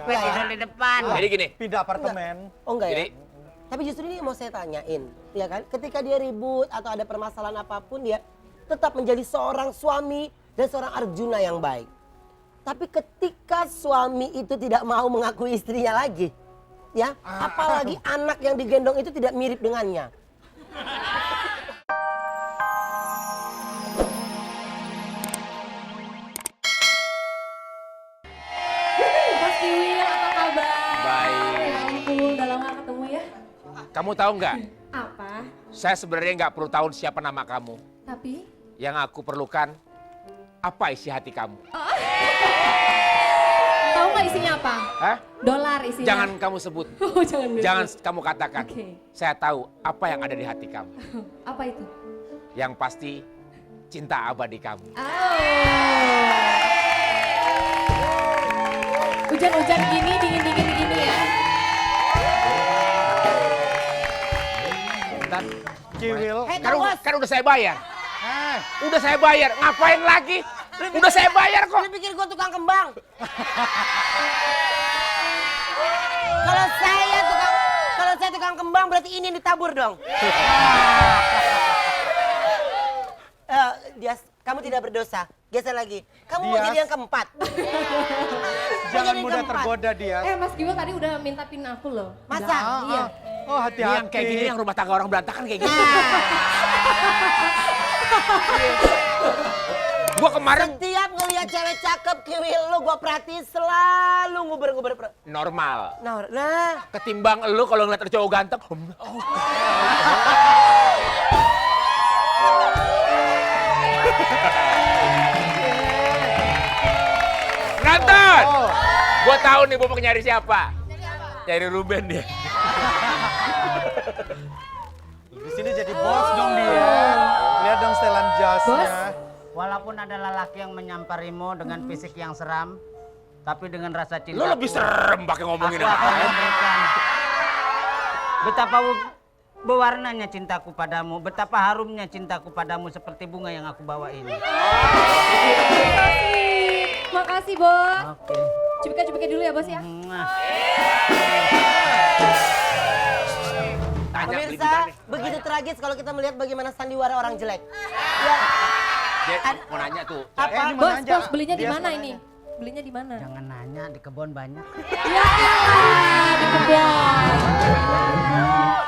Cepet tidur di depan. Jadi gini. Pindah apartemen. Oh enggak Jadi, ya? Tapi justru ini yang mau saya tanyain, ya kan? Ketika dia ribut atau ada permasalahan apapun, dia tetap menjadi seorang suami dan seorang Arjuna yang baik. Tapi ketika suami itu tidak mau mengakui istrinya lagi, ya, apalagi anak yang digendong itu tidak mirip dengannya. Mas Kiwil, apa kabar? Baik. Ya ampun, udah lama gak ketemu ya. Kamu tahu nggak? Apa? Saya sebenarnya nggak perlu tahu siapa nama kamu. Tapi? Yang aku perlukan, apa isi hati kamu? Tahu nggak isinya apa? Hah? Dolar isinya. Jangan kamu sebut. Oh, jangan. Jangan kamu katakan. Oke. Saya tahu apa yang ada di hati kamu. Apa itu? Yang pasti cinta abadi kamu. Oh. Hujan-hujan gini, dingin-dingin gini ya. Bentar. Kiwil. Kan udah saya bayar. Udah saya bayar. Ngapain lagi? Udah saya bayar kok. Lu pikir gue tukang kembang? Kalau saya tukang kembang berarti ini yang ditabur dong. Dias, kamu tidak berdosa. Geser lagi. Kamu mau Dias. jadi yang keempat. Jangan jadi mudah keempat. tergoda dia. Mas Kiwil tadi udah minta pin aku loh. Masa? Iya. Oh, Ini hati-hati. yang kayak gini yang rumah tangga orang berantakan kayak gini. Gua kemarin Setiap ngelihat cewek cakep Kiwil lu gua perhatiin selalu nguber-nguber. normal. Nah, Ketimbang lu kalau ngeliat cowok ganteng. Nonton! Gua tahu nih Bobok nyari siapa. Nyari Ruben dia. Di sini jadi bos dong dia. Lihat dong setelan jasnya. Walaupun ada lelaki yang menyamparimu dengan fisik yang seram, tapi dengan rasa cinta. Lu lebih serem pakai ngomongin Aku akan apa. memberikan betapa berwarnanya cintaku padamu, betapa harumnya cintaku padamu seperti bunga yang aku bawa ini. Makasih, Bos. Oke. Cupika-cupika dulu ya, Bos ya. Mwah. Tanya beli di pemirsa, mana nih? begitu tragis kalau kita melihat bagaimana sandiwara orang jelek. Ya, Dia mau nanya tuh. Ini mau Bos, nanya. Bos, belinya di Dia mana mau ini? nanya. Belinya di mana? Jangan nanya, di kebun banyak. Ya elah, di kebun.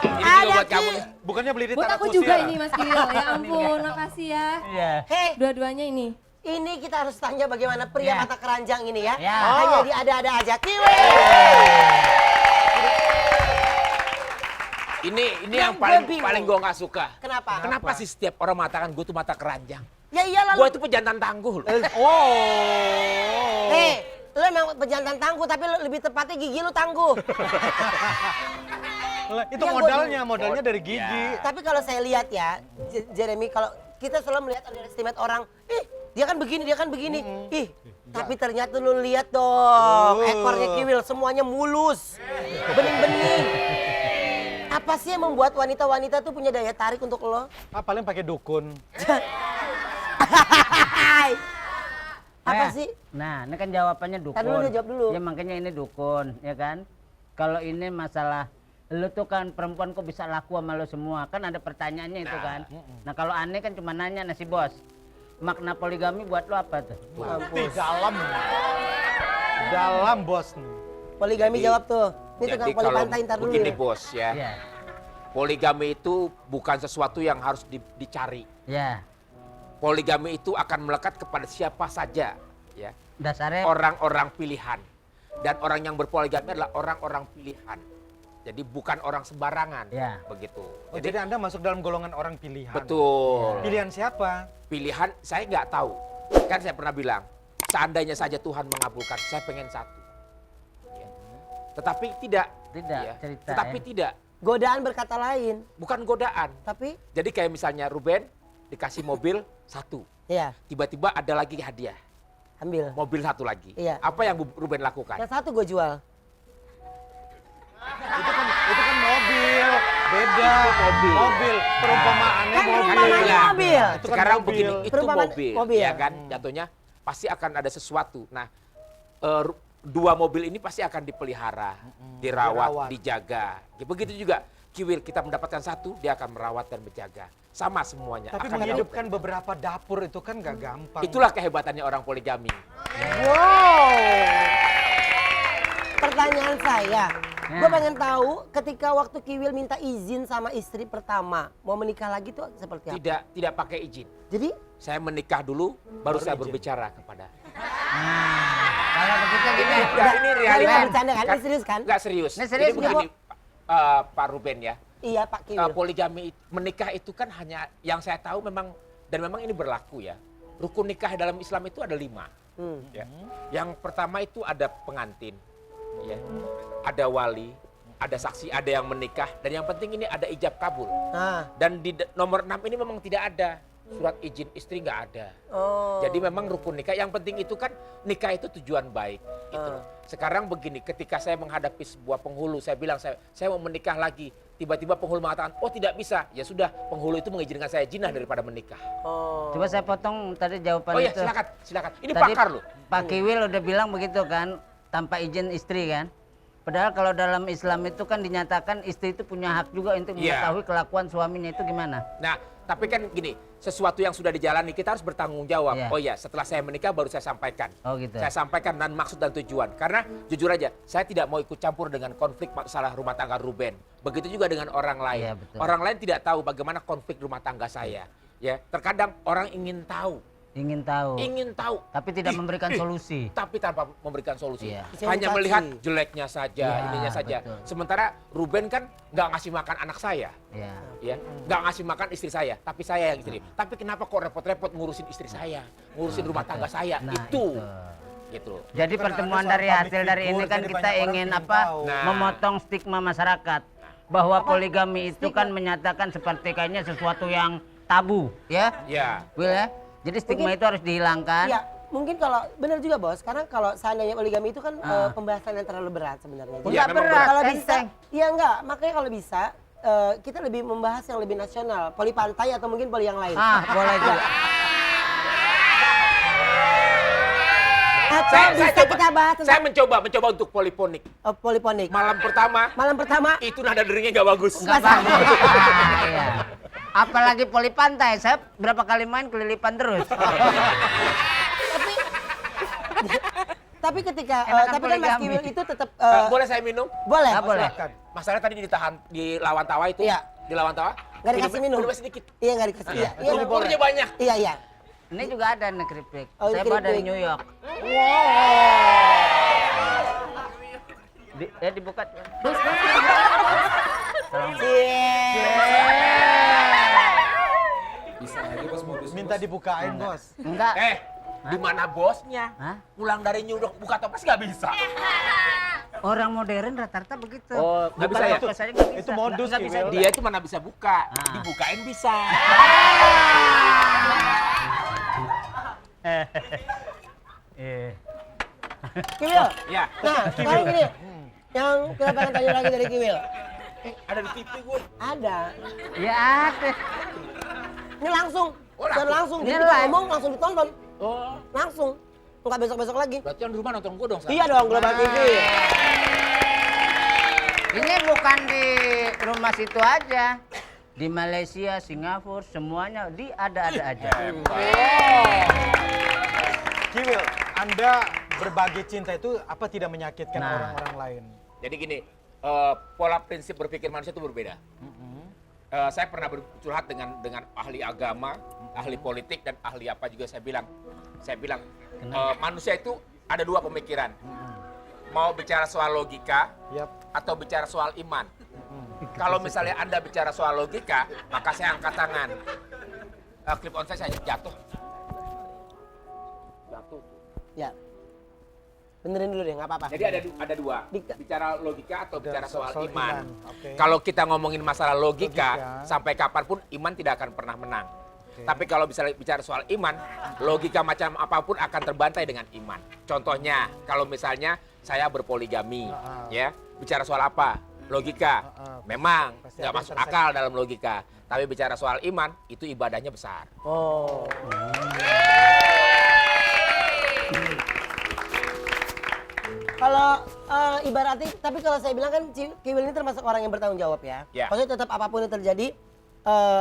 Ini juga buat kamu nih. Bukannya beli di Buat tanah aku kusir? juga ini, Mas Kiwil. Ya ampun, makasih ya. Iya. hei, Dua-duanya ini. ini kita harus tanya bagaimana pria Ya. mata keranjang ini ya. Ya. Hanya di ada-ada aja. Kiwil. Ini yang Yang gue bingung. paling gue nggak suka. Kenapa? Kenapa sih setiap orang mengatakan gue tuh mata keranjang? Ya iyalah Gue lu. itu pejantan tangguh. Oh. Lu emang pejantan tangguh tapi lu lebih tepatnya gigi lu tangguh. Itu Yang modalnya dari gigi. Ya. Tapi kalau saya lihat ya, Jeremy, kalau kita selalu melihat underestimate orang, dia kan begini, dia kan begini. Tapi ternyata lu lihat dong, ekornya Kiwil semuanya mulus, bening-bening. Apa sih yang membuat wanita-wanita tuh punya daya tarik untuk lo? Paling pakai dukun. Apa sih? Nah, ini kan jawabannya dukun. Tar dulu, jawab dulu. Ya makanya ini dukun, ya kan? Kalau ini masalah lu tuh kan perempuan kok bisa laku sama lu semua? Kan ada pertanyaannya itu kan. Nah, kalau aneh kan cuma nanya nasi bos. Makna poligami buat lu apa tuh? Di dalam. Dalam bos nih. Poligami Jadi- jawab tuh. Ini tukang Jadi poli kalau pantai ntar dulu begini ya. bos ya, Ya. poligami itu bukan sesuatu yang harus dicari. Ya. Poligami itu akan melekat kepada siapa saja, ya. Dasarnya Orang-orang pilihan. Dan orang yang berpoligami adalah orang-orang pilihan. Jadi bukan orang sembarangan, Ya. begitu. Oh, jadi Anda masuk dalam golongan orang pilihan. betul. Pilihan siapa? Pilihan saya nggak tahu. Kan saya pernah bilang, seandainya saja Tuhan mengabulkan, saya pengen satu. Ya. Tetapi tidak. Tidak, ya. cerita, Tetapi ya. tidak. Godaan berkata lain. Bukan godaan. Tapi, Jadi kayak misalnya Ruben dikasih mobil satu. ya Tiba-tiba ada lagi hadiah. ambil. Mobil satu lagi. Iya. Apa yang Ruben lakukan? Yang satu gue jual. Itu kan mobil. Beda. Mobil. Perumpamaannya Kan mobil. perumpamaannya Iya. mobil. Itu kan Sekarang mobil. begini, itu Perumpamaan mobil, mobil. ya kan? Jatuhnya pasti akan ada sesuatu. Nah, dua mobil ini pasti akan dipelihara, dirawat, dijaga. Begitu juga Kiwil, kita mendapatkan satu, dia akan merawat dan menjaga. Sama semuanya. Tapi akan menghidupkan beberapa dapur itu kan gak gampang. itulah kehebatannya orang poligami. Wow. Pertanyaan saya, gue pengen tahu ketika waktu Kiwil minta izin sama istri pertama, mau menikah lagi tuh seperti apa? Tidak pakai izin. Jadi Saya menikah dulu, baru saya berbicara kepada. Kalau begitu gini. Ya, ini realita. Nggak bercanda kan? Ini serius kan? Nggak serius. Ini serius, Jadi begini, Pak Ruben ya. Iya Pak Kiwil. Poligami menikah itu kan hanya yang saya tahu memang dan memang ini berlaku ya. Rukun nikah dalam Islam itu ada 5. Ya. Yang pertama itu ada pengantin, ya. Ada wali, ada saksi, ada yang menikah, dan yang penting ini ada ijab kabul. Nah. Dan di nomor 6 ini memang tidak ada surat izin istri, nggak ada. Oh. Jadi memang rukun nikah. Yang penting itu kan nikah itu tujuan baik. Gitu loh. Sekarang begini, ketika saya menghadapi sebuah penghulu, saya bilang saya mau menikah lagi. Tiba-tiba penghulu mengatakan, oh tidak bisa. Ya sudah, penghulu itu mengizinkan saya jinah daripada menikah. Oh. Coba saya potong tadi jawaban Oh iya, itu. silakan. Ini Tadi pakar loh. Pak Kiwil udah bilang begitu kan, tanpa izin istri kan. Padahal kalau dalam Islam itu kan dinyatakan istri itu punya hak juga untuk Iya. mengetahui kelakuan suaminya itu gimana. Nah, tapi kan gini, sesuatu yang sudah dijalani kita harus bertanggung jawab. Iya. Oh iya, setelah saya menikah baru saya sampaikan. Oh gitu. Saya sampaikan dan maksud dan tujuan. Karena jujur aja, saya tidak mau ikut campur dengan konflik masalah rumah tangga Ruben. Begitu juga dengan orang lain. Iya, betul. Orang lain tidak tahu bagaimana konflik rumah tangga saya. Ya, terkadang orang ingin tahu, Ingin tahu. Tapi tidak memberikan solusi. tapi tanpa memberikan solusi. Iya. Hanya Sensasi. melihat jeleknya saja, Iya, ininya saja. betul. Sementara Ruben kan nggak ngasih makan anak saya. Ya. Ya, nggak ngasih makan istri saya, tapi saya yang istri. Tapi kenapa kok repot-repot ngurusin istri saya, ngurusin rumah tangga saya? Nah, itu, gitu. Jadi Kan pertemuan ada soal dari public hasil dari ini figure, kan jadi kita banyak orang ingin ingin apa? tahu. Nah. Memotong stigma masyarakat bahwa poligami itu kan menyatakan seperti kayaknya sesuatu yang tabu, ya? Ya, Will ya? Jadi stigma itu harus dihilangkan. Iya, mungkin kalau benar juga bos, karena kalau seandainya poligami itu kan pembahasan yang terlalu berat sebenarnya. Jadi Iya, Enggak memang berat, kalau bisa, enteng. iya enggak, makanya kalau bisa kita lebih membahas yang lebih nasional, poli pantai atau mungkin poli yang lain. Boleh juga. Atau bisa kita bahas saya tentang mencoba untuk poliponik. poliponik. Malam pertama Malam pertama, itu nada deringnya nggak bagus. Enggak bagus. Iya. Apalagi poli pantai, saya berapa kali main kelilipan terus. tapi ketika Enakan tapi kan Mas poligami. Kiwil itu tetap Boleh saya minum? boleh. Nggak boleh. Silakan. Masalah tadi ditahan di lawan tawa itu. Iya. Di lawan tawa. Nggak dikasih minum. Minumnya sedikit. Iya nggak dikasih. Iya, iya. Itu umurnya banyak. Iya, iya. Ini juga ada nih keripik. Oh, Saya bawa dari keripik. New York. Dibuka. Minta dibukain bos. Enggak. Di mana bosnya? Hah? Pulang dari New York buka toples nggak bisa. Orang modern rata-rata begitu. Oh, nggak Buka bisa ya? toples aja nggak bisa. Itu modus, Nggak bisa. Kiwil. Dia itu mana bisa buka? Ah. Dibukain bisa. Kiwil. Ya. Nah, sekarang gini. Yang kita pengen tanya lagi dari Kiwil. Ada di TV gue. Ada. Ya ada. Ini langsung. Oh, Dan langsung. Ini Jadi kita live. ngomong langsung ditonton. Oh, Langsung. Enggak besok-besok lagi. berarti yang di rumah nonton gue dong. Sar. Iya dong, Global TV. Ini bukan di rumah situ aja. Di Malaysia, Singapura, semuanya ada-ada aja. Kiwil, Anda berbagi cinta itu apa tidak menyakitkan Nah. orang-orang lain? Jadi gini, pola prinsip berpikir manusia itu berbeda. Saya pernah bercurhat dengan ahli agama, ahli politik dan ahli apa juga saya bilang, manusia itu ada 2 pemikiran. Mau bicara soal logika Yap. atau bicara soal iman. Kalau misalnya Anda bicara soal logika, maka saya angkat tangan. Clip on saya jatuh. Jatuh. Ya. Benerin dulu deh, nggak apa-apa. Jadi ada 2, bicara logika atau bicara soal iman. Oke. Kalau kita ngomongin masalah logika, Logika. sampai kapanpun iman tidak akan pernah menang. Tapi kalau bisa bicara soal iman, logika macam apapun akan terbantai dengan iman. Contohnya, kalau misalnya saya berpoligami, ya, bicara soal apa? Logika. Memang Pasti nggak ada masuk intersek- akal dalam logika. Tapi bicara soal iman, itu ibadahnya besar. Oh. ibaratnya, tapi kalau saya bilang kan Kiwil ini termasuk orang yang bertanggung jawab ya. Ya. Maksudnya tetap apapun yang terjadi,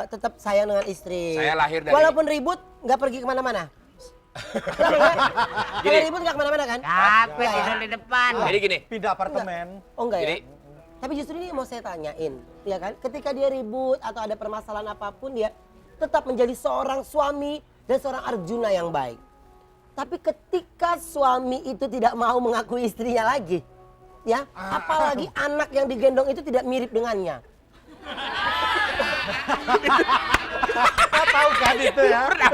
tetap sayang dengan istri. Saya lahir dari- Walaupun ribut, nggak pergi kemana-mana. Kalau ribut nggak kemana-mana kan? Capek Nggak ya? tidur di depan. Jadi gini, Pindah apartemen. Oh enggak ya? Jadi- Tapi justru ini yang mau saya tanyain, ya kan? Ketika dia ribut atau ada permasalahan apapun, dia tetap menjadi seorang suami dan seorang Arjuna yang baik. Tapi ketika suami itu tidak mau mengakui istrinya lagi, ya, apalagi anak yang digendong itu tidak mirip dengannya. Kau tahu kan itu ya? Pernah.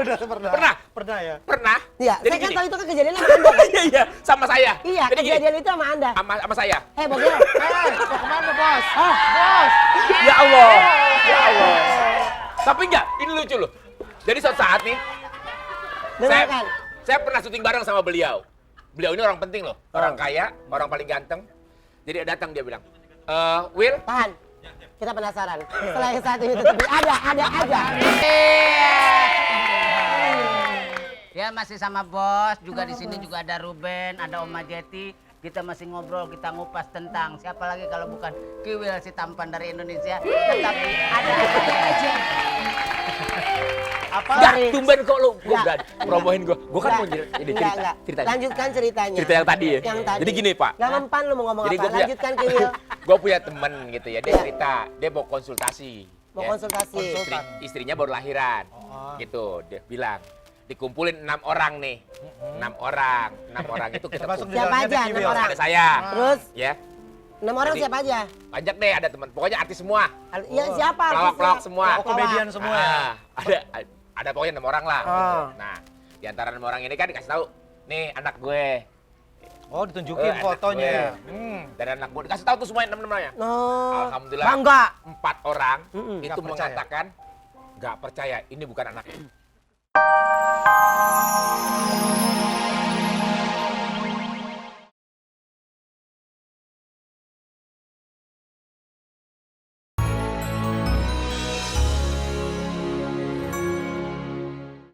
Pernah. Pernah ya? pernah. Iya, Jadi saya kan gini. tahu itu kan kejadian sama Anda kan? Iya, sama saya. Iya, Jadi gini, kejadian itu sama Anda. sama saya. Bogel. Mau kemana bos? Ya Allah. Ya Allah. Tapi enggak, ini lucu loh. Jadi suatu saat nih, Dengarkan. saya pernah syuting bareng sama beliau. Beliau ini orang penting loh, orang kaya, orang paling ganteng. Jadi datang dia bilang, Will, Tahan. Kita penasaran. Setelah yang satu itu tapi ada aja. Ya masih sama bos, juga di sini juga ada Ruben, ada Oma Jeti. Kita masih ngobrol, kita ngupas tentang siapa lagi kalau bukan Kiwil si tampan dari Indonesia. Tetapi ada aja. Apa? enggak, tumben kok lu Enggak. udah promoin gue. Gue kan mau Enggak, cerita. enggak. Lanjutkan ceritanya. Cerita yang tadi ya? Yang tadi. Jadi gini, Pak. Gak mempan lu mau ngomong Jadi apa? gue punya, Lanjutkan Kiwil. gue punya temen gitu ya, dia Iya. cerita, dia mau konsultasi. Mau ya. konsultasi. Istrinya baru lahiran, gitu. Dia bilang, dikumpulin 6 orang nih, 6 orang itu kita Termasuk di Siapa dalamnya aja? ada Kiwil. 6 orang. ada saya, Terus ya. 6 orang Jadi- siapa aja? Banyak deh, ada teman, pokoknya artis semua, Ya siapa? pelawak-pelawak artisnya? semua. Oh, komedian semua ya? Ada pokoknya 6 orang lah. Ah. Gitu. Nah, di antara 6 orang ini kan dikasih tahu, nih anak gue. Oh, ditunjukin anak fotonya gue. ya? Dan anak gue dikasih tahu tuh semua 6-6-nya. Oh, Alhamdulillah. bangga. 4 orang Mm-mm. itu Nggak percaya. mengatakan nggak percaya ini bukan anak.